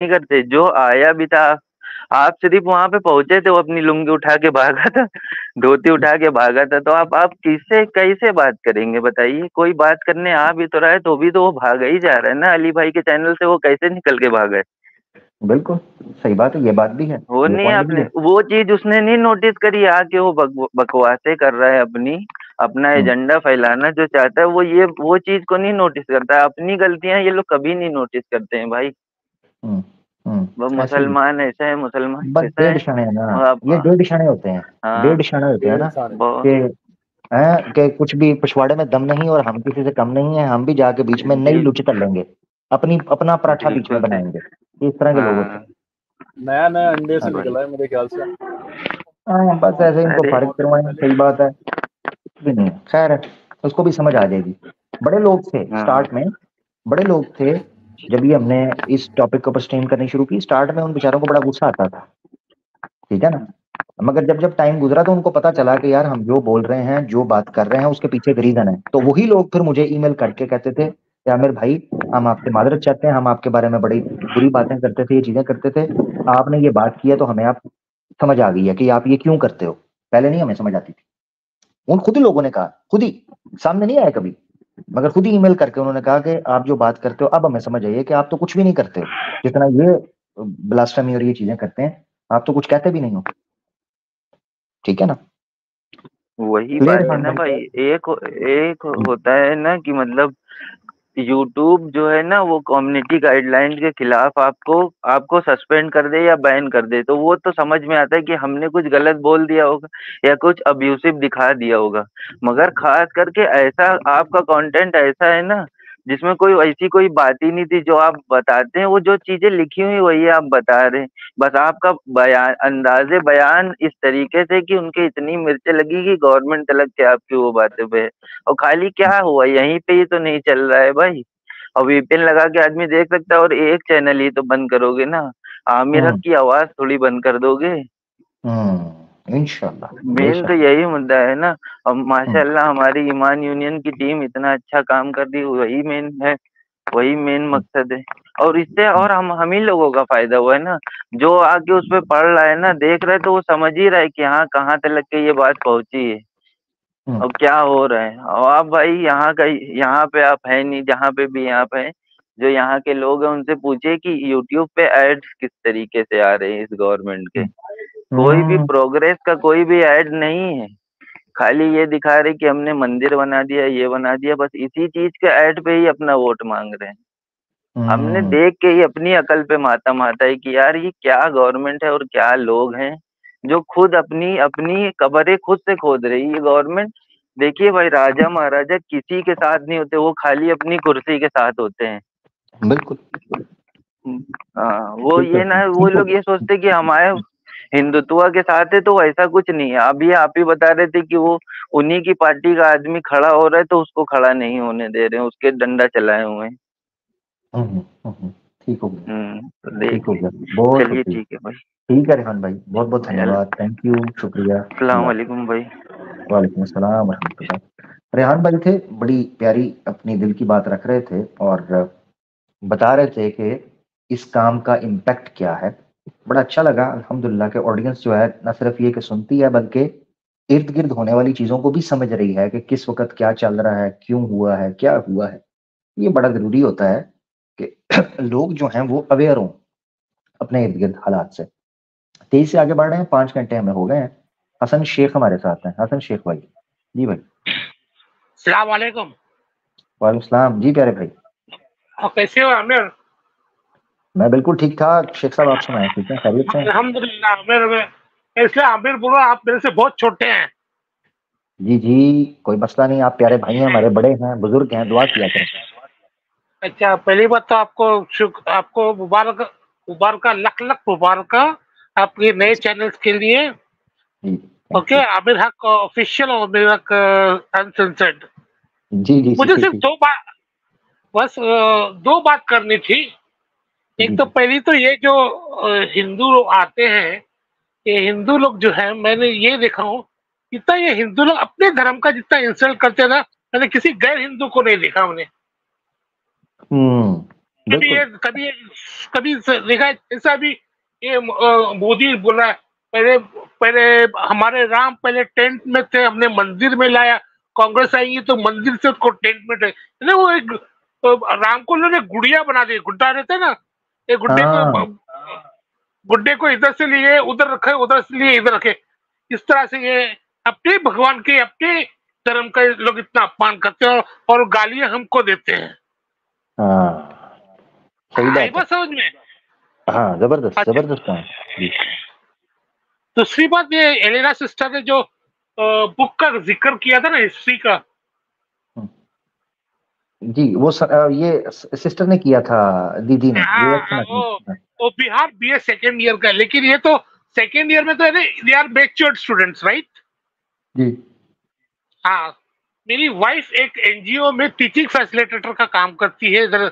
नहीं करते, जो आया भी था, आप सिर्फ वहां पे पहुंचे थे, वो अपनी लुंगी उठा के भागा था, धोती उठा के भागा था, तो आप किससे कैसे बात करेंगे बताइए? कोई बात करने आ भी तो रहा है तो भी तो वो भागा ही जा रहा है ना, अली भाई के चैनल से वो कैसे निकल के भागा है? बिल्कुल सही बात है, ये बात भी है, वो ये नहीं, पॉइंट भी आपने है। वो चीज उसने नहीं नोटिस करी आके, वो बकवासें कर रहा है अपनी, अपना हम्म एजेंडा फैलाना जो चाहता है, वो चीज को नहीं नोटिस करता है, अपनी गलतियां ये लोग कभी नहीं नोटिस करते हैं भाई। हम्म वो ऐसे ही मुसलमान ऐसा है, मुसलमान बस वैसा डेढ़ है। क्षण है ना, और आप, ये डेढ़ क्षण होते हैं, हाँ, डेढ़ क्षण होते हैं ना, कि बहुत, कि कुछ भी पिछवाड़े में दम नहीं और हम किसी से कम नहीं है, हम भी जाके बीच में नई बिल, लुच कर लेंगे, अपनी अपना पराठा बीच में बिल्कुल सही, बनाएंगे। इस तरह के लोग होते हाँ, नया नया अंडे से हैं। वही, निकला है मेरे ख्याल से। हाँ बस ऐसे इनको अरे, फारिग करवाएं, सही बात है। कुछ भी नहीं है, खैर है, उसको भी समझ आ जाएगी। बड़े लोग थे हाँ, स्टार्ट में, बड़े लोग थे जब ये हमने इस टॉपिक के ऊपर स्ट्रीम करनी शुरू की, स्टार्ट में उन बेचारों को बड़ा गुस्सा आता था, ठीक है ना। मगर जब जब टाइम गुजरा तो उनको पता चला कि यार हम जो बोल रहे हैं, जो बात कर रहे हैं, उसके पीछे एक रीजन है, तो वही लोग फिर मुझे ईमेल करके कहते थे कि आमिर भाई, हम आपसे माजरत चाहते हैं, हम आपके बारे में बड़ी बुरी बातें करते थे, ये चीजें करते थे, आपने ये बात की है तो हमें आप समझ आ गई है कि आप ये क्यों करते हो, पहले नहीं हमें समझ आती थी। उन खुद ही लोगों ने कहा, खुद ही, सामने नहीं आया कभी, मगर खुद ही ईमेल करके उन्होंने कहा कि आप जो बात करते हो अब हमें समझ आइए कि आप तो कुछ भी नहीं करते हो, जितना ये ब्लास्फेमी और ये चीजें करते हैं, आप तो कुछ कहते भी नहीं हो, ठीक है ना। वही क्लियर बात है है खान ना भाई। भाई। एक एक होता है ना कि मतलब यूट्यूब जो है ना, वो कम्युनिटी गाइडलाइंस के खिलाफ आपको आपको सस्पेंड कर दे या बैन कर दे, तो वो तो समझ में आता है कि हमने कुछ गलत बोल दिया होगा या कुछ अब्यूसिव दिखा दिया होगा। मगर खास करके ऐसा आपका कंटेंट ऐसा है ना, जिसमें कोई ऐसी कोई बात ही नहीं थी जो आप बताते हैं, वो जो चीजें लिखी हुई वही आप बता रहे हैं। बस आपका बयान, अंदाजे बयान इस तरीके से कि उनके इतनी मिर्चें लगी कि गवर्नमेंट तलक के आपकी वो बातें पे है। और खाली क्या हुआ यहीं पे ही तो नहीं चल रहा है भाई। और वीपीएन लगा के आदमी देख सकता है, और एक चैनल ही तो बंद करोगे ना, आमिर हक हम्म की आवाज थोड़ी बंद कर दोगे। इंशाल्लाह, मेन तो बेशक। यही मुद्दा है ना। और हम्म माशाल्लाह हमारी ईमान यूनियन की टीम इतना अच्छा काम कर रही है, वही मेन है, वही मेन हम्म मकसद है। और इससे हम्म और हम ही लोगों का फायदा हुआ है ना, जो आके उस पे पढ़ रहा है ना, देख रहा है, तो वो समझ ही रहा है कि हाँ कहाँ तक के ये बात पहुंची है हम्म और क्या हो रहा है। और आप भाई यहाँ का, यहाँ पे आप है नहीं, जहाँ पे भी आप है, जो यहाँ के लोग हैं उनसे पूछिए कि यूट्यूब पे एड्स किस तरीके से आ रहे हैं इस गवर्नमेंट के। कोई भी हम्म प्रोग्रेस का कोई भी ऐड नहीं है, खाली ये दिखा रहे कि हमने मंदिर बना दिया, ये बना दिया, बस इसी चीज के ऐड पे ही अपना वोट मांग रहे हैं। हमने हम्म देख के ही अपनी अकल पे मातम आता है कि यार ये क्या गवर्नमेंट है और क्या लोग हैं, जो खुद अपनी अपनी कब्रें खुद से खोद रही है ये गवर्नमेंट। देखिए भाई, राजा महाराजा किसी के साथ नहीं होते, वो खाली अपनी कुर्सी के साथ होते हैं। बिल्कुल हाँ, वो ठीक है, ये ना, वो ठीक हो लोग ये सोचते कि हमारे हिंदुत्व के साथ है, तो ऐसा कुछ नहीं है। अभी आप ही बता रहे थे कि वो उन्हीं की पार्टी का आदमी खड़ा हो रहा है तो उसको खड़ा नहीं होने दे रहे हैं, उसके डंडा चलाए हुए हैं। हम्म, ठीक हो गया, तो ठीक देख हो ली। गया, बहुत चलिए शुक्रिया। ठीक है भाई। ठीक है रेहान भाई, बहुत बहुत धन्यवाद, थैंक यू, शुक्रिया। अस्सलाम अल्लाह। वालेकुम भाई। वालेकुम अस्सलाम वरहमतुल्लाह। रेहान भाई थे, बड़ी प्यारी अपनी दिल की बात रख रहे थे और बता रहे थे कि इस काम का इम्पैक्ट क्या है। बड़ा अच्छा लगा अल्हम्दुलिल्लाह के ऑडियंस जो है न सिर्फ ये कि सुनती है, बल्कि इर्द गिर्द होने वाली चीजों को भी समझ रही है कि किस वक्त क्या चल रहा है, क्यों हुआ है, क्या हुआ है। ये बड़ा जरूरी होता है कि लोग जो हैं वो अवेयर हों अपने इर्द गिर्द हालात से। तेज से आगे बढ़ रहे हैं, 5 घंटे हमें हो गए हैं। हसन शेख हमारे साथ हैं, हसन शेख भाई। जी भाई। सलाम वालेकुम। वालेकुम सलाम जी प्यारे भाई। और कैसे हो आमिर? मैं बिल्कुल ठीक ठाक शेख साहब, आप सुनाएं, ठीक है, खैरियत से हैं? अल्हम्दुलिल्लाह आमिर इसलिए आमिर बोलो, आप मेरे से बहुत छोटे हैं। जी जी, कोई मसला नहीं, आप प्यारे भाई हैं हमारे, बड़े हैं, बुजुर्ग हैं, दुआ किया करें। अच्छा, पहली बात तो आपको मुबारक, मुबारक, लख लख मुबारक आपके नए चैनल्स के लिए। जी थैंक ओके, यू। आमिर हक ऑफिशियल और आमिर हक अनसेंसर्ड। जी जी मुझे जी सिर्फ जी दो बात, बस दो बात करनी थी। जी एक तो जी। पहली तो ये जो हिंदू लोग आते हैं, ये हिंदू लोग जो है, मैंने ये देखा हूँ, जितना ये हिंदू लोग अपने धर्म का जितना इंसल्ट करते हैं ना, मैंने किसी गैर हिंदू को नहीं देखा उन्हें। हम्म कभी देखा ऐसा भी ये मोदी बोला पहले पहले हमारे राम पहले टेंट में थे, हमने मंदिर में लाया, कांग्रेस आएगी तो मंदिर से उसको टेंट में थे। वो एक राम को उन्होंने गुड़िया बना दी, गुड्डा रहते ना, ये गुड्डे को इधर से लिए उधर रखे, उधर से लिए इधर रखे। इस तरह से ये अपने भगवान के, अपने धर्म का लोग इतना अपमान करते हैं और गालियां हमको देते हैं। सही बात समझ में। हाँ, जबरदस्त जबरदस्त है। दूसरी बात, ये एलेना सिस्टर ने जो बुक का जिक्र किया था ना, हिस्ट्री का, जी वो ये सिस्टर ने किया था, दीदी ने। वो बिहार बीए सेकेंड ईयर का, लेकिन ये तो सेकेंड ईयर में तो they are matured students, right जी। हाँ, मेरी वाइफ एक एनजीओ में टीचिंग फैसिलिटेटर का काम करती है इधर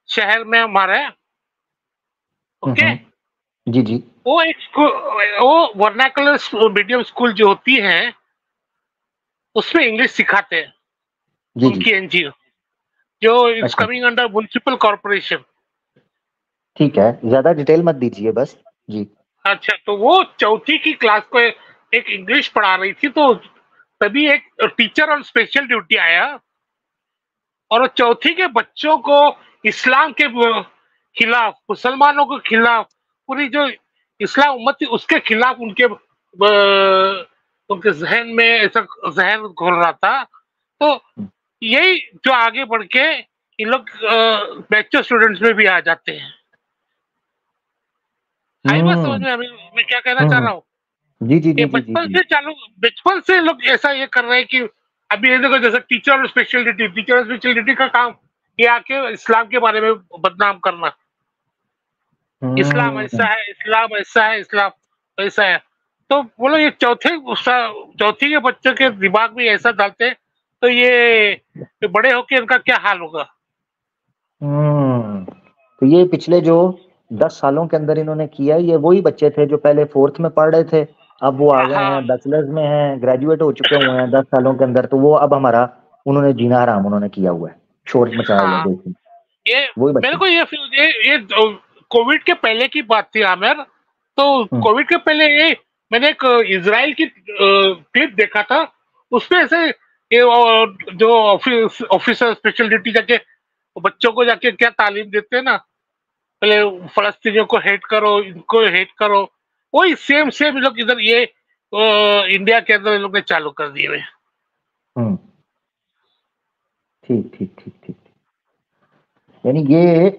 शहर में हमारे। ओके जी जी। वो एक स्कूल, वो वर्नाकुलर मीडियम स्कूल जो होती है उसमें इंग्लिश सिखाते हैं उनकी एनजीओ, जो is coming under municipal corporation. ठीक है, ज्यादा डिटेल मत दीजिए बस जी। अच्छा, तो वो चौथी की क्लास को एक इंग्लिश पढ़ा रही थी, तो तभी एक टीचर ऑन स्पेशल ड्यूटी आया और चौथी के बच्चों को इस्लाम के खिलाफ, मुसलमानों के खिलाफ, पूरी जो इस्लाम उम्मत थी उसके खिलाफ उनके जहन में ऐसा जहन घोल रहा था। तो यही जो आगे बढ़ के इन लोग बैचलर स्टूडेंट्स में भी आ जाते हैं। आई बात समझ में? मैं क्या कहना चाह रहा हूँ? जी जी जी, बचपन से लोग ऐसा ये कर रहे हैं कि अभी ये देखो, जैसे टीचर और स्पेशलिटी का काम ये आके इस्लाम के बारे में बदनाम करना, इस्लाम ऐसा है, इस्लाम ऐसा है, इस्लाम ऐसा है। तो बोलो ये चौथी के बच्चों के दिमाग में ऐसा डालते हैं, तो ये बड़े होके इनका क्या हाल होगा? तो ये पिछले जो 10 सालों के अंदर इन्होंने किया, ये वही बच्चे थे जो पहले 4th में पढ़ रहे थे, अब वो आ गए हैं, बैचलर्स में हैं, ग्रेजुएट हो चुके हुए हैं 10 सालों के अंदर। तो वो अब हमारा उन्होंने जीना हराम उन्होंने किया हुआ है, शोर मचाया हुआ है। देखिए ये मेरे को ये कोविड के पहले की बात थी आमिर। तो कोविड के पहले ये मैंने एक इजराइल की क्लिप देखा था, उसमें ऐसे ये जो ऑफिसर स्पेशल ड्यूटी जाके बच्चों को जाके क्या तालीम देते हैं ना, पहले फलस्तीनियों को हेट करो, इनको हेट करो, वही सेम लोग इधर ये इंडिया के अंदर लोग ने चालू कर दिए हुए। ठीक ठीक ठीक ठीक। यानी ये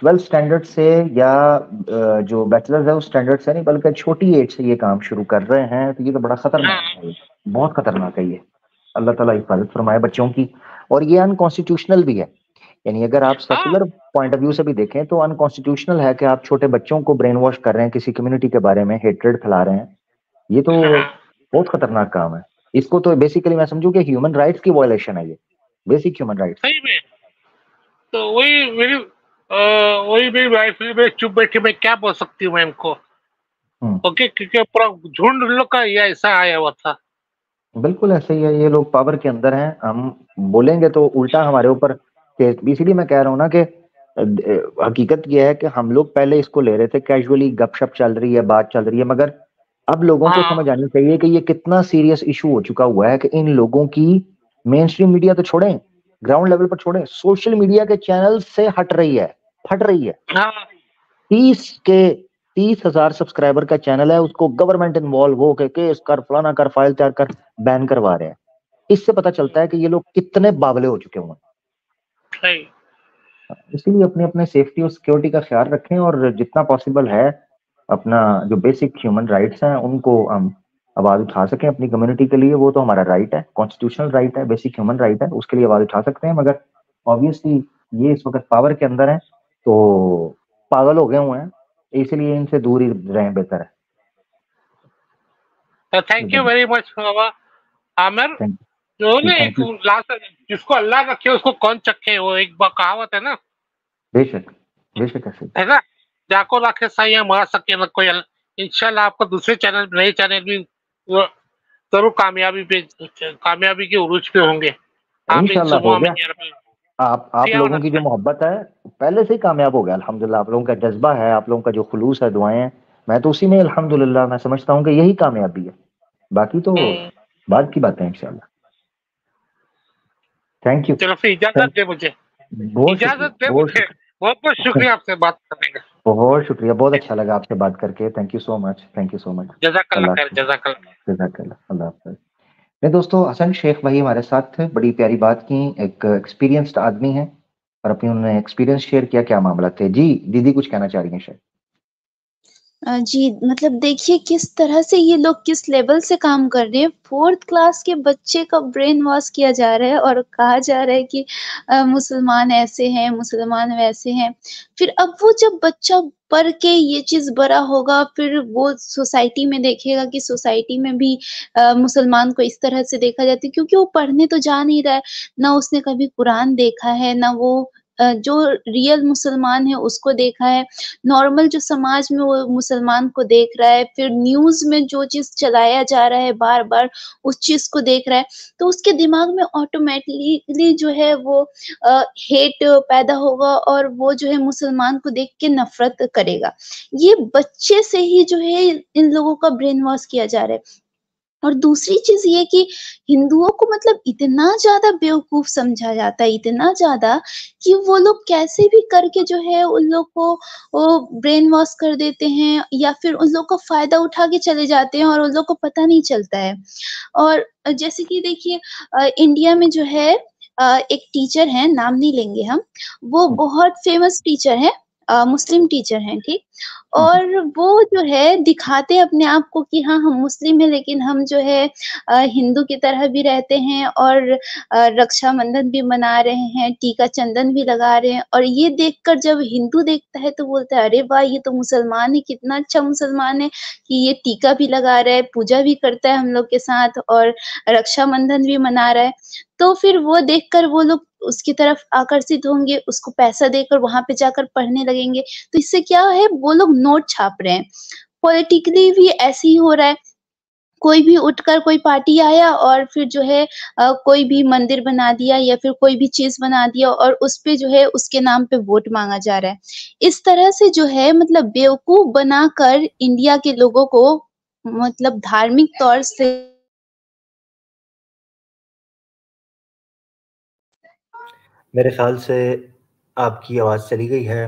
12 स्टैंडर्ड से या जो बैचलर्स है उस स्टैंडर्ड से नहीं, बल्कि छोटी एज से ये काम शुरू कर रहे हैं। तो ये तो बड़ा खतरनाक है, बहुत खतरनाक है ये। अल्लाह ताला हिफाजत फरमाए बच्चों की। और ये अनकॉन्स्टिट्यूशनल भी है, यानी अगर आप सेकुलर पॉइंट ऑफ व्यू से भी देखें तो अनकॉन्स्टिट्यूशनल है कि आप छोटे बच्चों को ब्रेन वॉश कर रहे हैं, किसी कम्युनिटी के बारे में हेट्रेड फैला रहे हैं। ये तो बहुत खतरनाक काम है। इसको तो बेसिकली मैं समझू कि ह्यूमन राइट्स की वायलेशन है, ये बेसिक ह्यूमन राइट्स। सही में। तो वही मेरी वाइफ में चुप बैठी, मैं क्या बोल सकती हूँ मैं इनको? ओके, क्योंकि पूरा झुंड लोग का ये ऐसा आया हुआ था। बिल्कुल ऐसे ही है, ये लोग पावर के अंदर हैं। हम बोलेंगे तो उल्टा हमारे ऊपर, इसीलिए मैं कह रहा हूँ ना कि हकीकत यह है कि हम लोग पहले इसको ले रहे थे कैजुअली, गपशप चल रही है, बात चल रही है, मगर अब लोगों को समझ आनी चाहिए कि ये कितना सीरियस इशू हो चुका हुआ है कि इन लोगों की मेन स्ट्रीम मीडिया तो छोड़ें, ग्राउंड लेवल पर छोड़ें, सोशल मीडिया के चैनल से हट रही है, फट रही है। 30,000 सब्सक्राइबर का चैनल है, उसको गवर्नमेंट इन्वॉल्व हो के केस कर, फलाना कर, फाइल तैयार कर, बैन करवा रहे हैं। इससे पता चलता है कि ये लोग कितने बावले हो चुके हुए। इसलिए अपने अपने सेफ्टी और सिक्योरिटी का ख्याल रखें, और जितना पॉसिबल है अपना जो बेसिक ह्यूमन राइट्स हैं उनको हम आवाज उठा सकें अपनी कम्युनिटी के लिए। वो तो हमारा राइट है, कॉन्स्टिट्यूशनल राइट है, बेसिक ह्यूमन राइट है, उसके लिए आवाज उठा सकते हैं। मगर ऑब्वियसली ये इस वक्त पावर के अंदर है तो पागल हो गए हुए हैं, इसलिए इनसे दूर ही रहें बेहतर है। Thank you very much Aamir. जो ने लास्ट जिसको अल्लाह रखे उसको कौन चखे, वो एक कहावत है ना। बेशक बेशक है ना, जाको रखे साइया मार सके न कोई। इंशाल्लाह आपको दूसरे चैनल, नए चैनल भी जरूर कामयाबी के उरूज पे होंगे। इंशाल्लाह हो गया। आप लोगों की जो मोहब्बत है पहले से ही कामयाब हो गया अल्हम्दुलिल्लाह। आप लोगों का जज्बा है, आप लोगों का जो खुलूस है, दुआएं हैं, मैं तो उसी में अल्हम्दुलिल्लाह मैं समझता हूँ कि यही कामयाबी है। बाकी तो बाद की बातें इंशाल्लाह। Thank you. चलो फिर इजाजत दे मुझे, बहुत इजाजत दे बहुत मुझे। बहुत बहुत शुक्रिया आपसे बात करने का। बहुत शुक्रिया, बहुत अच्छा लगा आपसे बात करके। Thank you so much, thank you so much. जज़ाकल्लाह अल्लाह खैर, हाफ़िज़। जज़ाकल्लाह। जज़ाकल्लाह, अल्लाह हाफ़िज़। नहीं दोस्तों, हसन शेख भाई हमारे साथ थे, बड़ी प्यारी बात की। एक एक्सपीरियंस्ड आदमी है और अपनी उन्होंने एक्सपीरियंस शेयर किया। क्या मामला थे जी? दीदी कुछ कहना चाह रही हैं शायद। जी, मतलब देखिए किस तरह से ये लोग किस लेवल से काम कर रहे हैं। 4th क्लास के बच्चे का ब्रेन वॉश किया जा रहा है और कहा जा रहा है कि मुसलमान ऐसे हैं, मुसलमान वैसे हैं। फिर अब वो जब बच्चा पढ़ के ये चीज़ बड़ा होगा, फिर वो सोसाइटी में देखेगा कि सोसाइटी में भी मुसलमान को इस तरह से देखा जाता है, क्योंकि वो पढ़ने तो जा नहीं रहा है, ना उसने कभी कुरान देखा है, ना वो जो रियल मुसलमान है उसको देखा है। नॉर्मल जो समाज में वो मुसलमान को देख रहा है, फिर न्यूज़ में जो चीज़ चलाया जा रहा है बार-बार, उस चीज़ को देख रहा है, तो उसके दिमाग में ऑटोमैटिकली जो है वो हेट पैदा होगा और वो जो है मुसलमान को देख के नफ़रत करेगा। ये बच्चे से ही जो है इन लोगों का ब्रेन वॉश किया जा रहा है। और दूसरी चीज़ ये कि हिंदुओं को मतलब इतना ज़्यादा बेवकूफ़ समझा जाता है, इतना ज़्यादा कि वो लोग कैसे भी करके जो है उन लोग को वो ब्रेन वॉश कर देते हैं या फिर उन लोग का फ़ायदा उठा के चले जाते हैं और उन लोग को पता नहीं चलता है। और जैसे कि देखिए इंडिया में जो है एक टीचर हैं, नाम नहीं लेंगे हम, वो बहुत फ़ेमस टीचर हैं, मुस्लिम टीचर हैं, ठीक? और वो जो है दिखाते अपने आप को कि हाँ, हम मुस्लिम हैं लेकिन हम जो है हिंदू की तरह भी रहते हैं और रक्षाबंधन भी मना रहे हैं, टीका चंदन भी लगा रहे हैं और ये देखकर जब हिंदू देखता है तो बोलता है, "अरे वाह! ये तो मुसलमान है, कितना अच्छा मुसलमान है कि ये टीका भी लगा रहा है, पूजा भी करता है हम लोग के साथ और रक्षाबंधन भी मना रहा है।" तो फिर वो देखकर वो लोग उसकी तरफ आकर्षित होंगे, उसको पैसा देकर वहाँ पे जाकर पढ़ने लगेंगे। तो इससे क्या है, वो लोग नोट छाप रहे हैं। पॉलिटिकली भी ऐसे ही हो रहा है। कोई भी उठकर कोई पार्टी आया और फिर जो है कोई भी मंदिर बना दिया या फिर कोई भी चीज़ बना दिया और उसपे जो है उसके नाम पे वोट माँगा जा रहा है। इस तरह से जो है मतलब बेवकूफ़ बनाकर इंडिया के लोगों को मतलब धार्मिक तौर से मेरे ख्याल से आपकी आवाज़ चली गई है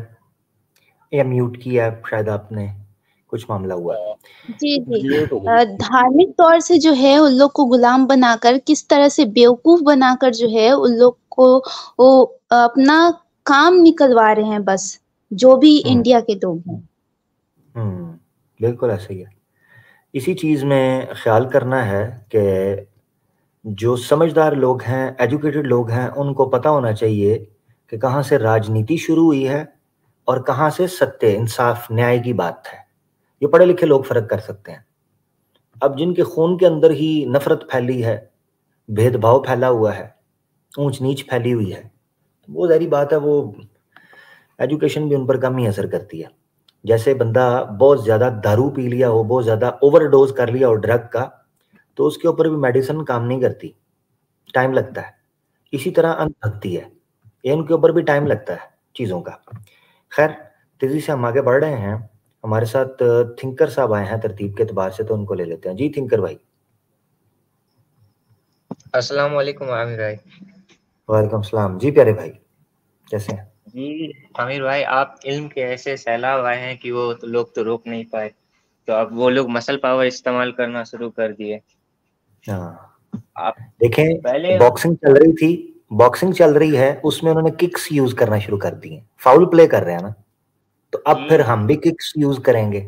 या म्यूट किया है शायद आपने, कुछ मामला हुआ है। जी, जी। म्यूट हो गई। धार्मिक तौर से जो है उन लोग को गुलाम बनाकर किस तरह से बेवकूफ़ बनाकर जो है उन लोग को वो अपना काम निकलवा रहे हैं बस, जो भी इंडिया के लोग हैं। बिल्कुल ऐसा ही है। इसी चीज़ में ख़्याल करना है कि जो समझदार लोग हैं, एजुकेटेड लोग हैं, उनको पता होना चाहिए कि कहाँ से राजनीति शुरू हुई है और कहाँ से सत्य, इंसाफ, न्याय की बात है। ये पढ़े लिखे लोग फ़र्क कर सकते हैं। अब जिनके खून के अंदर ही नफ़रत फैली है, भेदभाव फैला हुआ है, ऊंच-नीच फैली हुई है, वो ज़ाहिर बात है, वो एजुकेशन भी उन पर कम ही असर करती है। जैसे बंदा बहुत ज़्यादा दारू पी लिया हो, बहुत ज़्यादा ओवरडोज़ कर लिया हो ड्रग का, तो उसके ऊपर भी मेडिसिन काम नहीं करती, टाइम लगता है। इसी तरह अंधभक्ति है, इनके ऊपर भी टाइम लगता है चीज़ों का। खैर, तेज़ी से हम आगे बढ़ रहे हैं। हमारे साथ थिंकर साहब आए हैं तरतीब के एतबार से, तो उनको ले लेते हैं। जी थिंकर भाई। अस्सलाम वालेकुम आमिर भाई। वालेकुम सलाम। जी प्यारे भाई, कैसे हैं? जी आमिर भाई, आप इल्म के ऐसे सैलाब आए हैं कि वो तो लोग तो रोक नहीं पाए, तो अब वो लोग मसल पावर इस्तेमाल करना शुरू कर दिए। हाँ, आप देखें, पहले बॉक्सिंग चल रही थी, बॉक्सिंग चल रही है, उसमें उन्होंने किक्स यूज़ करना शुरू कर दिए। फाउल प्ले कर रहे हैं ना, तो अब फिर हम भी किक्स यूज़ करेंगे।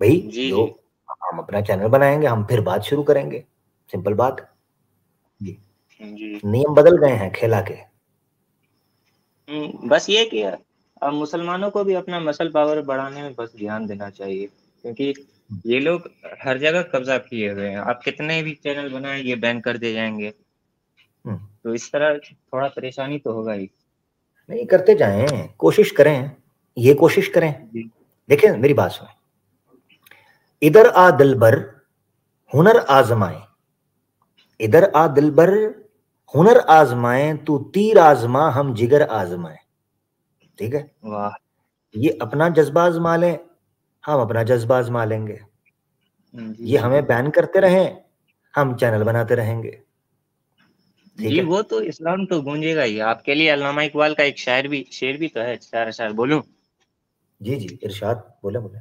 भई जी जो जी हम अपना चैनल बनाएँगे, हम फिर बात शुरू करेंगे। सिंपल बात है। जी, जी। नियम बदल गए हैं खेला के। बस ये कि अब मुसलमानों को भी अपना मसल पावर बढ़ाने में बस ध्यान देना चाहिए, क्योंकि ये लोग हर जगह कब्जा किए हुए हैं। आप कितने भी चैनल बनाएं, ये बैन कर दिए जाएंगे, हुँ, तो इस तरह थोड़ा परेशानी तो होगा ही। नहीं करते जाएँ, कोशिश करें, ये कोशिश करें। जी देखिए मेरी बात सुनें, इधर आ दिलबर, हुनर आज़माएँ, इधर आ दिलबर, हुनर आजमाएं तू तीर आजमा, हम जिगर आजमाएं। ठीक है, वाह, ये अपना जज्बा आजमा लें, हम अपना जज्बा आजमा लेंगे। जी ये हमें बैन करते रहें, हम चैनल बनाते रहेंगे। ठीक जी, है, वो तो इस्लाम तो गूंजेगा ही। आपके लिए अल्लामा इकबाल का एक शेर भी तो है, शायर बोलूं? जी जी, इरशाद, बोले बोले।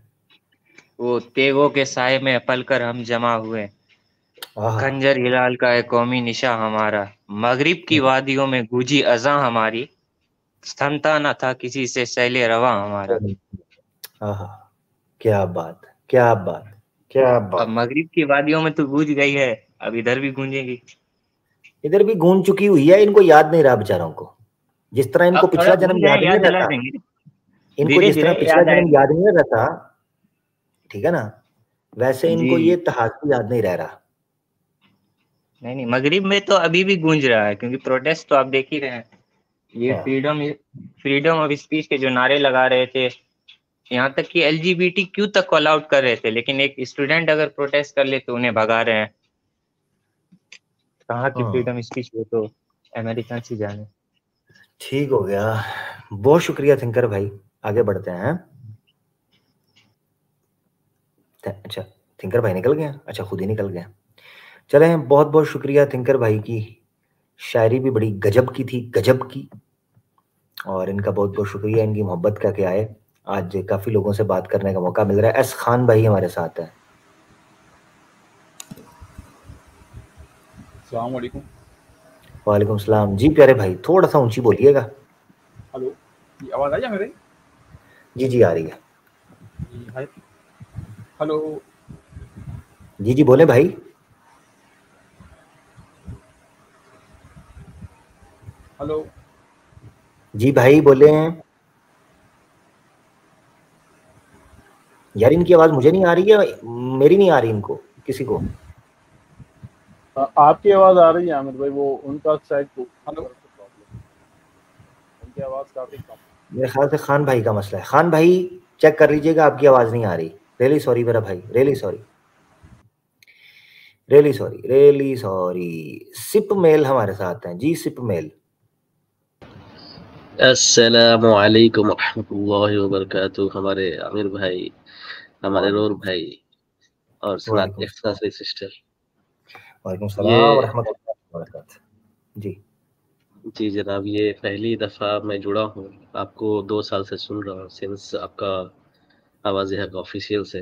वो तेगों के साए में पलकर हम जमा हुए, आहा, खंजर हिलाल का है कौमी निशा हमारा, मगरिब की वादियों में गूंजी अज़ां हमारी, थमता न था किसी से सैले रवा हमारा। आहा, क्या बात, क्या बात, क्या अब बात। मगरिब की वादियों में तो गूंज गई है, अब इधर भी गूंजेगी। इधर भी गूंज चुकी हुई है, इनको याद नहीं रहा बेचारों को। जिस तरह इनको अब थोड़ा पिछला जन्म गूंज जाए, याद नहीं याद दिला रहता, देंगे, इनको धीरे जिस तरह धीरे पिछला याद जन्म आएगा। याद नहीं रहता, ठीक है ना, वैसे जी इनको जी, ये इतिहास भी याद नहीं रह रहा। नहीं नहीं, मगरिब में तो अभी भी गूंज रहा है, क्योंकि प्रोटेस्ट तो आप देख ही रहे हैं। ये हाँ, फ्रीडम ऑफ स्पीच के जो नारे लगा रहे थे, यहाँ तक कि LGBTQ तक कॉल आउट कर रहे थे, लेकिन एक स्टूडेंट अगर प्रोटेस्ट कर ले तो उन्हें भगा रहे हैं। कहाँ की हाँ, फ्रीडम स्पीच, वो तो अमेरिकन से जाने। ठीक हो गया। बहुत शुक्रिया थिंकर भाई, आगे बढ़ते हैं। अच्छा, थिंकर भाई निकल गया, अच्छा खुद ही निकल गया। चले, बहुत बहुत शुक्रिया थिंकर भाई की, शायरी भी बड़ी गजब की थी, गजब की। और इनका बहुत बहुत शुक्रिया, इनकी मोहब्बत का क्या है। आज काफी लोगों से बात करने का मौका मिल रहा है। एस खान भाई हमारे साथ है। अस्सलाम वालेकुम। वालेकुम सलाम जी। प्यारे भाई थोड़ा सा ऊंची बोलिएगा। हेलो, ये आवाज़ आई है मेरी? जी जी, आ रही है। जी, हाय। हेलो। जी जी, बोले भाई। हेलो। जी भाई बोले। यार इनकी आवाज मुझे नहीं आ रही है, मेरी नहीं आ रही इनको किसी को। आपकी आवाज़ आ रही है आमिर भाई, वो उनका शायद हेलो, उनकी आवाज़ काफ़ी कम। मेरे ख्याल से खान भाई का मसला है। खान भाई चेक कर लीजिएगा, आपकी आवाज नहीं आ रही। रियली सॉरी मेरा भाई, really sorry, really sorry, really sorry. सिप मेल हमारे साथ हैं जी, सिप मेल। अस्सलामु अलैकुम रहमतुल्लाहि व बरकातुहू। हमारे आमिर भाई, हमारे रोर भाई और सुनात इफ्तारी सिस्टर। वालेकुम सलाम व रहमतुल्लाहि व बरकातुहू। जी जी जनाब, ये पहली दफ़ा मैं जुड़ा हूँ, आपको 2 साल से सुन रहा हूँ, सिंस आपका आवाज़ हक ऑफिशियल से।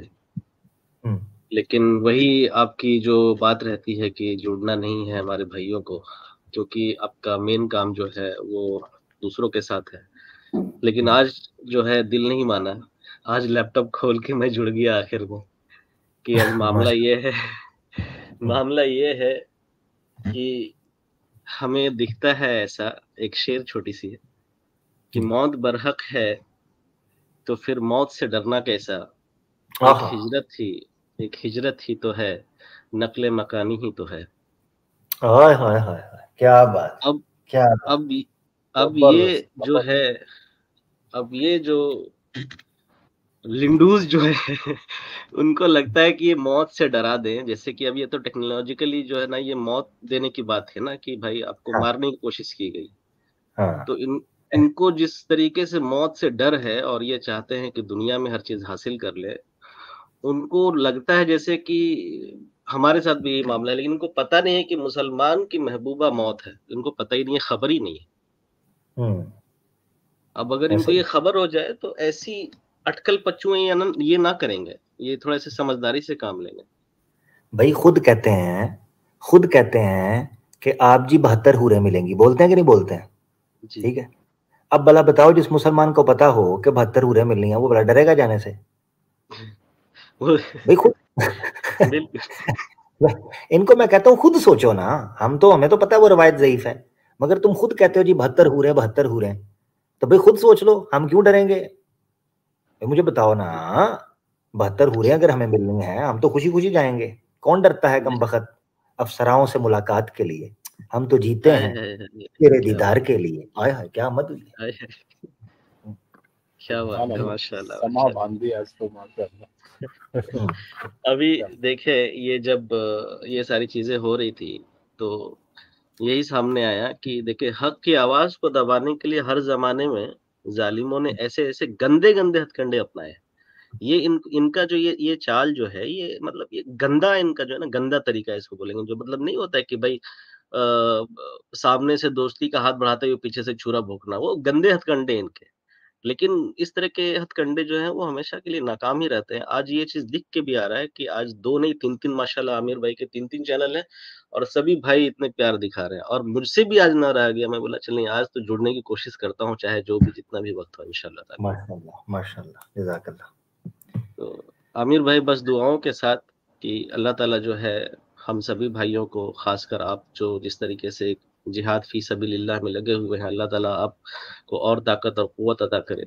लेकिन वही आपकी जो बात रहती है कि जुड़ना नहीं है हमारे भाइयों को, क्योंकि आपका मेन काम जो है वो दूसरों के साथ है। लेकिन आज जो है दिल नहीं माना, आज लैपटॉप खोल के मैं जुड़ गया आखिर में। कि आज मामला ये है कि हमें दिखता है ऐसा, एक शेर छोटी सी है कि मौत बरहक है तो फिर मौत से डरना कैसा, एक हिजरत ही तो है, नकले मकानी ही तो है। हाय हाय हाय, क्या बात, अब क्या अब अब जबरदस्त। ये जो लिंडूज जो है उनको लगता है कि ये मौत से डरा दें। जैसे कि अब ये तो टेक्नोलॉजिकली जो है ना, ये मौत देने की बात है ना, कि भाई आपको हाँ, मारने की कोशिश की गई। हाँ, तो इनको जिस तरीके से मौत से डर है और ये चाहते हैं कि दुनिया में हर चीज हासिल कर ले, उनको लगता है जैसे कि हमारे साथ भी यही मामला है। लेकिन इनको पता नहीं है कि मुसलमान की महबूबा मौत है, इनको पता ही नहीं है, खबर ही नहीं है। अब अगर इनको ये खबर हो जाए तो ऐसी अटकल पच्चुएं ये ना करेंगे, ये थोड़ा सा समझदारी से काम लेंगे। भाई खुद कहते हैं कि आप जी 72 हूरें मिलेंगी, बोलते हैं कि नहीं बोलते हैं? ठीक है, अब भला बताओ, जिस मुसलमान को पता हो कि 72 हूरें मिलनी है, वो बड़ा डरेगा जाने से? भाई खुद इनको मैं कहता हूँ खुद सोचो ना। हमें तो पता है वो रवायत ज़ईफ है, मगर तुम खुद कहते हो जी 72 हूरें, तो भाई खुद सोच लो, हम क्यों डरेंगे? मुझे बताओ ना, 72 हूरें अगर हमें मिलनी है, हम तो खुशी खुशी जाएंगे। कौन डरता है कम बखत अफसराओं से मुलाकात के लिए? हम तो जीते हैं तेरे दीदार के लिए। आय हाय, क्या मत हुई, क्या बात है, माशाल्लाह। समा बांध दिया इसको, माशाल्लाह। अभी देखे, ये जब ये सारी चीजें हो रही थी तो यही सामने आया कि देखिए हक की आवाज को दबाने के लिए हर जमाने में जालिमों ने ऐसे ऐसे गंदे गंदे हथकंडे अपनाए। ये इनका जो ये चाल जो है, ये मतलब ये गंदा, इनका जो है ना गंदा तरीका है इसको बोलेंगे, जो मतलब नहीं होता है कि भाई सामने से दोस्ती का हाथ बढ़ाते हुए पीछे से छुरा भोंकना, वो गंदे हथकंडे इनके। लेकिन इस तरह के हथकंडे जो हैं वो हमेशा के लिए नाकाम ही रहते हैं। आज ये चीज़ दिख के भी आ रहा है कि आज 2 नहीं 3-3 माशाल्लाह आमिर भाई के 3-3 चैनल हैं और सभी भाई इतने प्यार दिखा रहे हैं और मुझसे भी आज ना रहा गया। मैं बोला चलिए आज तो जुड़ने की कोशिश करता हूँ, चाहे जो भी जितना भी वक़्त हो इंशाल्लाह ताला। माशाल्लाह, माशाल्लाह, जज़ाकल्लाह। तो आमिर भाई बस दुआओं के साथ कि अल्लाह ताला जो है हम सभी भाइयों को, खासकर आप जो जिस तरीके से जिहाद फी सबीलिल्लाह में लगे हुए हैं, अल्लाह ताला आपको और ताकत और क़ुव्वत अता करे।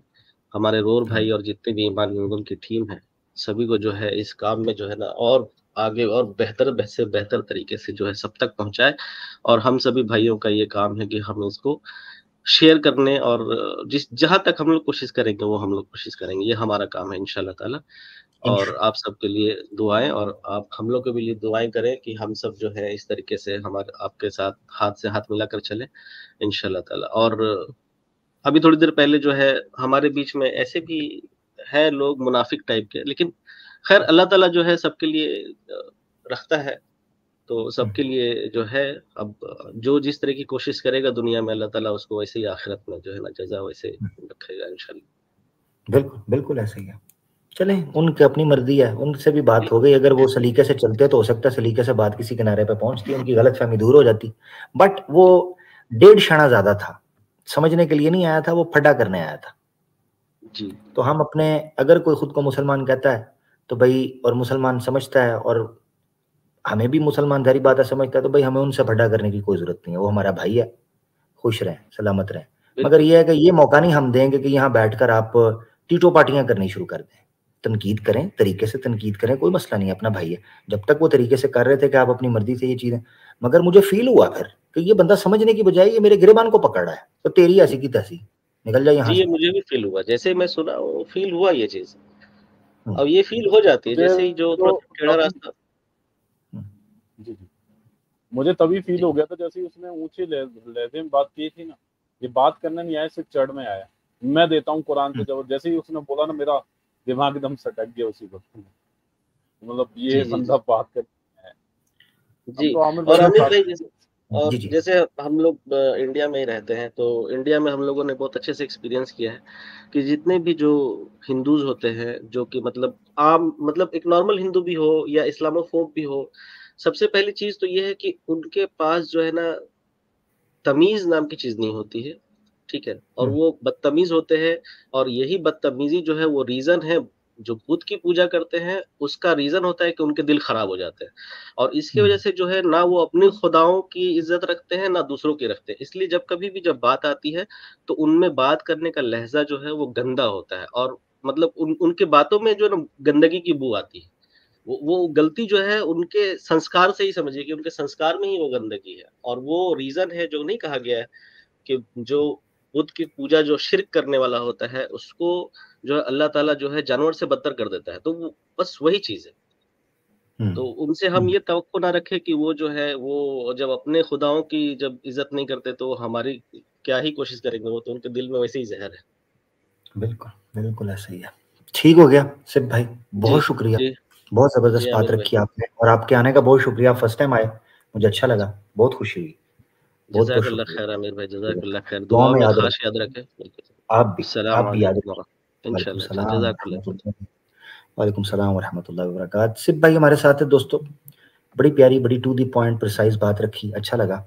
हमारे रोर भाई और जितने भी ईमान लोगों की टीम है, सभी को जो है इस काम में जो है ना और आगे और बेहतर से बेहतर तरीके से जो है सब तक पहुँचाए और हम सभी भाइयों का ये काम है कि हम इसको शेयर करने और जहाँ तक हम लोग कोशिश करेंगे वो हम लोग कोशिश करेंगे। ये हमारा काम है इंशाल्लाह ताला। और आप सबके लिए दुआएँ और आप हम लोग के भी लिए दुआएँ करें कि हम सब जो है इस तरीके से हमारे आपके साथ हाथ से हाथ मिलाकर चलें इंशाल्लाह ताला। और अभी थोड़ी देर पहले जो है हमारे बीच में ऐसे भी हैं लोग मुनाफिक टाइप के, लेकिन खैर अल्लाह ताला जो है सबके लिए रखता है, तो सबके लिए जो है अब जो जिस तरह की कोशिश करेगा दुनिया में, अल्लाह ताला उसको वैसे ही आखिरत में जो है ना जज़ा वैसे रखेगा इंशाल्लाह। बिल्कुल, बिल्कुल ऐसे ही है। चलें, उनकी अपनी मर्जी है, उनसे भी बात हो गई, अगर वो सलीके से चलते तो हो सकता है सलीके से बात किसी किनारे पे पहुंचती, उनकी गलतफहमी दूर हो जाती। बट वो 1.5 क्षण ज्यादा था, समझने के लिए नहीं आया था, वो फटा करने आया था। जी। तो हम अपने, अगर कोई खुद को मुसलमान कहता है तो भाई, और मुसलमान समझता है और हमें भी मुसलमान जारी बात है समझता है, तो भाई हमें उनसे फटा करने की कोई जरूरत नहीं है, वो हमारा भाई है, खुश रहें, सलामत रहें। मगर ये है कि ये मौका नहीं हम देंगे कि यहाँ बैठकर आप टीटो पार्टियां करनी शुरू कर दें। तनकीद करें, तरीके से तनकीद करें, कोई मसला नहीं है, अपना भाई है। जब तक वो तरीके से कर रहे थे कि आप अपनी मर्जी से ये चीजें, मगर मुझे फील हुआ फिर कि ये बंदा समझने की बजाय ये मेरे गिरेबान को पकड़ रहा है, तो तेरी ऐसी की तैसी, निकल जाए यहाँ जी, से। ये मुझे भी फील हुआ, जैसे मैं सुना वो फील हुआ ये चीज। अब ये फील हो जाती है जैसे ही जो थोड़ा टेढ़ा रास्ता। जी जी, मुझे तभी फील हो गया था जैसे उसने ऊंचे लहजे में बात की थी ना, ये बात करने नहीं आया, सिर्फ चढ़ में आया। मैं देता हूँ कुरान पे जब, जैसे ही उसने बोला ना मेरा दिमाग एकदम सटक गया उसी वक्त। मतलब ये बंदा बात करता है जी। तो और आमिर भाई और जैसे हम लोग इंडिया में ही रहते हैं, तो इंडिया में हम लोगों ने बहुत अच्छे से एक्सपीरियंस किया है कि जितने भी जो हिंदूज होते हैं, जो कि मतलब आम मतलब एक नॉर्मल हिंदू भी हो या इस्लामोफोब भी हो, सबसे पहली चीज तो ये है कि उनके पास जो है ना तमीज नाम की चीज नहीं होती है, ठीक है, और वो बदतमीज होते हैं। और यही बदतमीजी जो है वो रीजन है, जो बुत की पूजा करते हैं उसका रीजन होता है कि उनके दिल खराब हो जाते हैं। और इसकी वजह से जो है ना वो अपने खुदाओं की इज्जत रखते हैं ना दूसरों की रखते हैं। इसलिए जब कभी भी जब बात आती है तो उनमें बात करने का लहजा जो है वो गंदा होता है, और मतलब उनके बातों में जो है ना गंदगी की बू आती है। वो गलती जो है उनके संस्कार से ही समझिए कि उनके संस्कार में ही वो गंदगी है, और वो रीजन है जो नहीं कहा गया है कि जो बुत की पूजा जो शिर्क करने वाला होता है उसको जो है अल्लाह ताला जो है जानवर से बदतर कर देता है। तो वो बस वही चीज है। तो उनसे हम ये तवक्को ना रखें कि वो जो है वो जब अपने खुदाओं की जब इज्जत नहीं करते तो हमारी क्या ही कोशिश करेंगे, वो तो उनके दिल में वैसे ही जहर है। बिल्कुल, बिल्कुल ऐसा ही है। ठीक हो गया सिप भाई, बहुत शुक्रिया, बहुत जबरदस्त बात रखी आपने, और आपके आने का बहुत शुक्रिया। फर्स्ट टाइम आए, मुझे अच्छा लगा, बहुत खुशी हुई। जज़ाकल्लाह खैर आमिर भाई, जज़ाकल्लाह खैर। दुआ दुआ में में खास याद रखें। आप भी याद इंशाल्लाह। वालेकुम सलाम व रहमतुल्लाहि व बरकातहू। सिप भाई हमारे साथ है दोस्तों, बड़ी प्यारी, बड़ी टू द पॉइंट प्रिसाइज बात रखी, अच्छा लगा।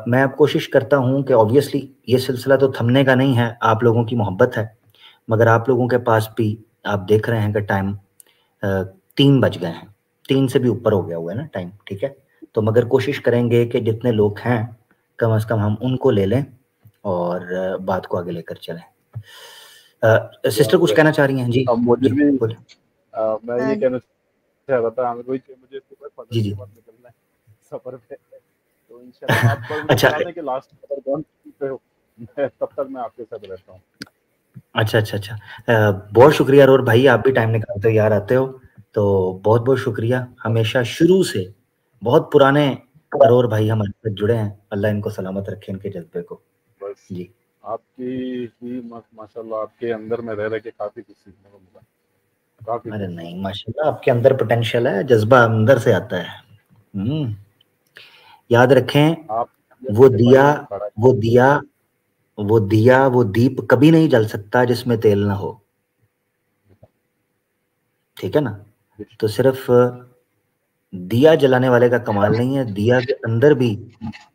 मैं अब कोशिश करता हूँ कि ऑब्वियसली ये सिलसिला तो थमने का नहीं है, आप लोगों की मोहब्बत है, मगर आप लोगों के पास भी आप देख रहे हैं कि टाइम 3 बज गए हैं, 3 से भी ऊपर हो गया हुआ है ना टाइम, ठीक है। तो मगर कोशिश करेंगे कि जितने लोग हैं कम से कम हम उनको ले लें और बात को आगे लेकर चलें। सिस्टर कुछ कहना चाह रही हैं? जी मुझे भी बोले। मैं ये कहना चाह रहा था मुझे सुबह फजर के बाद निकलना है सफर पे, तो इंशाल्लाह आप पर अच्छा के लास्ट सफर कौन पे हो, तब तक मैं आपके साथ रहता हूँ। अच्छा, बहुत शुक्रिया रोर भाई, आप भी टाइम निकालते हो यार, आते हो, तो बहुत बहुत शुक्रिया। हमेशा शुरू से बहुत पुराने अरोर भाई हमारे साथ जुड़े हैं, अल्लाह इनको सलामत रखे, इनके जज्बे को। बस जी आपकी ही माशाल्लाह आपके अंदर में रह के काफी कुछ सीखने को मिला, काफी अरे कुछ। नहीं माशाल्लाह आपके अंदर पोटेंशियल है, जज्बा अंदर से आता है। याद रखें आप वो जैसे दिया भाइयों ने खड़ा वो दिया वो दीप कभी नहीं जल सकता जिसमें तेल ना हो, ठीक है ना। तो सिर्फ दिया जलाने वाले का कमाल नहीं है, दिया के अंदर भी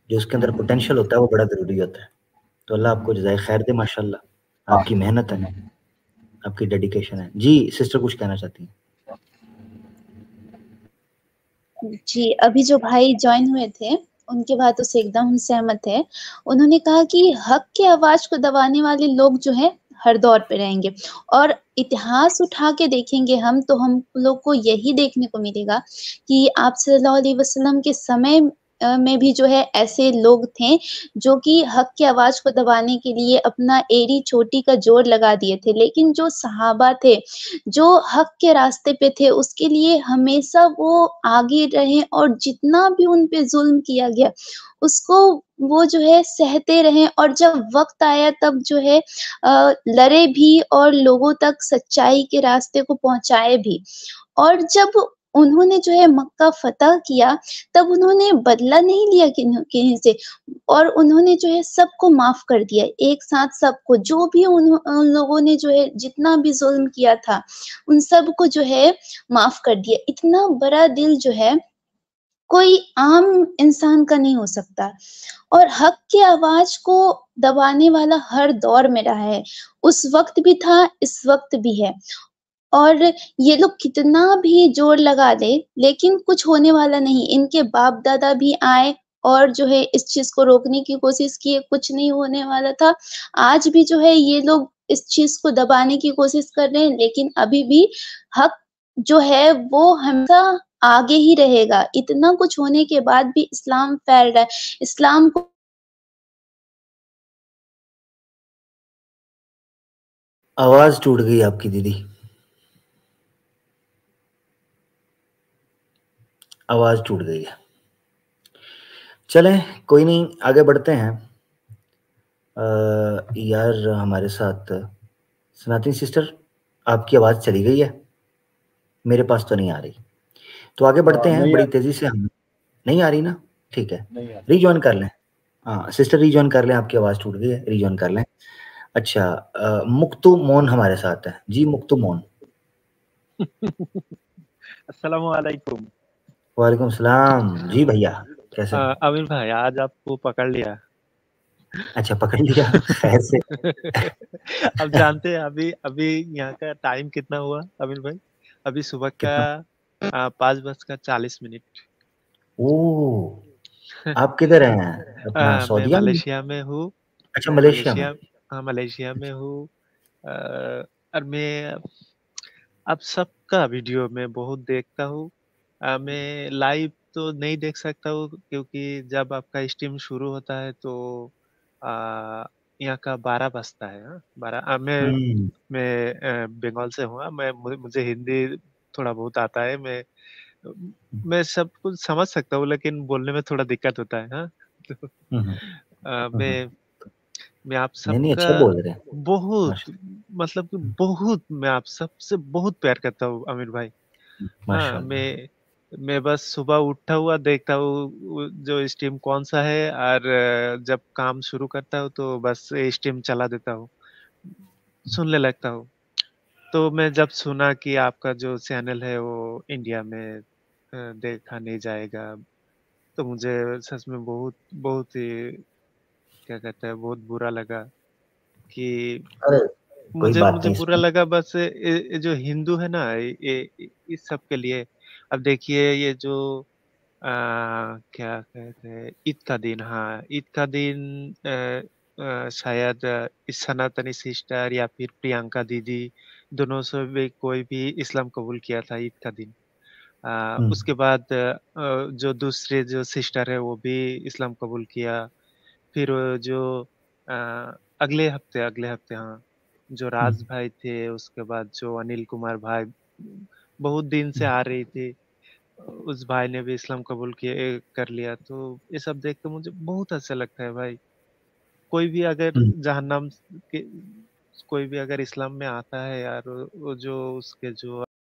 जो उसके अंदर पोटेंशियल होता है वो बड़ा जरूरी होता है। तो अल्लाह आपको जज़ाए खैर दे माशाल्लाह, आपकी मेहनत है, आपकी डेडिकेशन है। जी सिस्टर कुछ कहना चाहती हैं? जी, अभी जो भाई जॉइन हुए थे, उनकी बातों से एकदम हम सहमत हैं। उन्होंने कहा कि हक की आवाज़ को दबाने वाले लोग जो हैं, हर दौर पे रहेंगे और इतिहास उठा के देखेंगे हम, तो हम लोग को यही देखने को मिलेगा कि आप सल्लल्लाहु अलैहि वसल्लम के समय में भी जो है ऐसे लोग थे, जो कि हक की आवाज़ को दबाने के लिए अपना एड़ी-चोटी का ज़ोर लगा दिए थे। लेकिन जो सहाबा थे, जो हक के रास्ते पे थे, उसके लिए हमेशा वो आगे रहे और जितना भी उन पे ज़ुल्म किया गया, उसको वो जो है सहते रहे और जब वक़्त आया तब जो है लड़े भी और लोगों तक सच्चाई के रास्ते को पहुँचाए भी। और जब उन्होंने जो है मक्का फ़तह किया, तब उन्होंने बदला नहीं लिया किन्हीं से और उन्होंने जो है सबको माफ़ कर दिया, एक साथ सबको। जो भी उन लोगों ने जो है जितना भी ज़ुल्म किया था, उन सबको जो है माफ़ कर दिया। इतना बड़ा दिल जो है, कोई आम इंसान का नहीं हो सकता और हक की आवाज़ को दबाने वाला हर दौर में रहा है। उस वक़्त भी था, इस वक़्त भी है। और ये लोग कितना भी ज़ोर लगा दें, लेकिन कुछ होने वाला नहीं। इनके बाप-दादा भी आए और जो है इस चीज़ को रोकने की कोशिश किए, कुछ नहीं होने वाला था। आज भी जो है ये लोग इस चीज़ को दबाने की कोशिश कर रहे हैं, लेकिन अभी भी हक जो है वो हमेशा आगे ही रहेगा। इतना कुछ होने के बाद भी इस्लाम फैल रहा है। इस्लाम को आवाज़ टूट गई आपकी दीदी, आवाज़ टूट गई है। चलें कोई नहीं, आगे बढ़ते हैं। यार हमारे साथ सनातनी सिस्टर आपकी आवाज़ चली गई है, मेरे पास तो नहीं आ रही। तो आगे बढ़ते हैं नहीं बड़ी तेज़ी से। हम नहीं आ रही ना, ठीक है, नहीं रीजॉइन कर लें। हाँ सिस्टर रीजॉइन कर लें, आपकी आवाज़ टूट गई है, रीजॉइन कर लें। अच्छा मुक्तु मोन हमारे साथ है। जी मुक्तु मोन। अस्सलाम वालेकुम। वालेकुम सलाम। जी भैया कैसे हैं? अमीर भाई आज आपको पकड़ लिया। अच्छा पकड़ लिया खैर से। अब जानते हैं अभी अभी यहाँ का टाइम कितना हुआ अमीर भाई? अभी सुबह का कितना? 5:40। ओह आप किधर हैं? अपना मैं सऊदीया में? मलेशिया में हूँ। अच्छा मलेशिया में। मलेशिया में हूँ। और मैं अब सबका वीडियो में बहुत देखता हूँ। मैं लाइव तो नहीं देख सकता हूँ क्योंकि जब आपका स्ट्रीम शुरू होता है तो यहाँ का 12 बजता है। हाँ 12। मैं बंगाल से हूँ। मुझे हिंदी थोड़ा बहुत आता है। मैं सब कुछ समझ सकता हूँ लेकिन बोलने में थोड़ा दिक्कत होता है। हाँ तो मैं आप नहीं सबका अच्छा बोल रहे हैं बहुत माशाल्लाह। मतलब कि बहुत मैं आप सबसे बहुत प्यार करता हूँ अमीर भाई। हाँ माशाल्लाह। मैं बस सुबह उठता हुआ देखता हूँ जो स्ट्रीम कौन सा है और जब काम शुरू करता हूँ तो बस स्ट्रीम चला देता हूँ, सुनने लगता हूँ। तो मैं जब सुना कि आपका जो चैनल है वो इंडिया में देखा नहीं जाएगा, तो मुझे सच में बहुत बहुत ही क्या कहते हैं बहुत बुरा लगा कि अरे कोई मुझे बात मुझे नहीं बुरा इसमें। लगा बस ये जो हिंदू है ना इस सब के लिए। अब देखिए ये जो क्या कहते हैं ईद का दिन। हाँ ईद का दिन शायद इस सनातनी सिस्टर या फिर प्रियंका दीदी दोनों से भी कोई भी इस्लाम कबूल किया था ईद का दिन। उसके बाद जो दूसरे जो सिस्टर है वो भी इस्लाम कबूल किया। फिर जो अ, अगले हफ्ते हाँ जो राज भाई थे, उसके बाद जो अनिल कुमार भाई बहुत दिन से आ रही थी। उस भाई ने भी इस्लाम कबूल किया कर लिया। तो ये सब देख के मुझे बहुत अच्छा लगता है भाई। कोई भी अगर जहन्नम के कोई भी अगर इस्लाम में आता है यार, वो जो उसके जो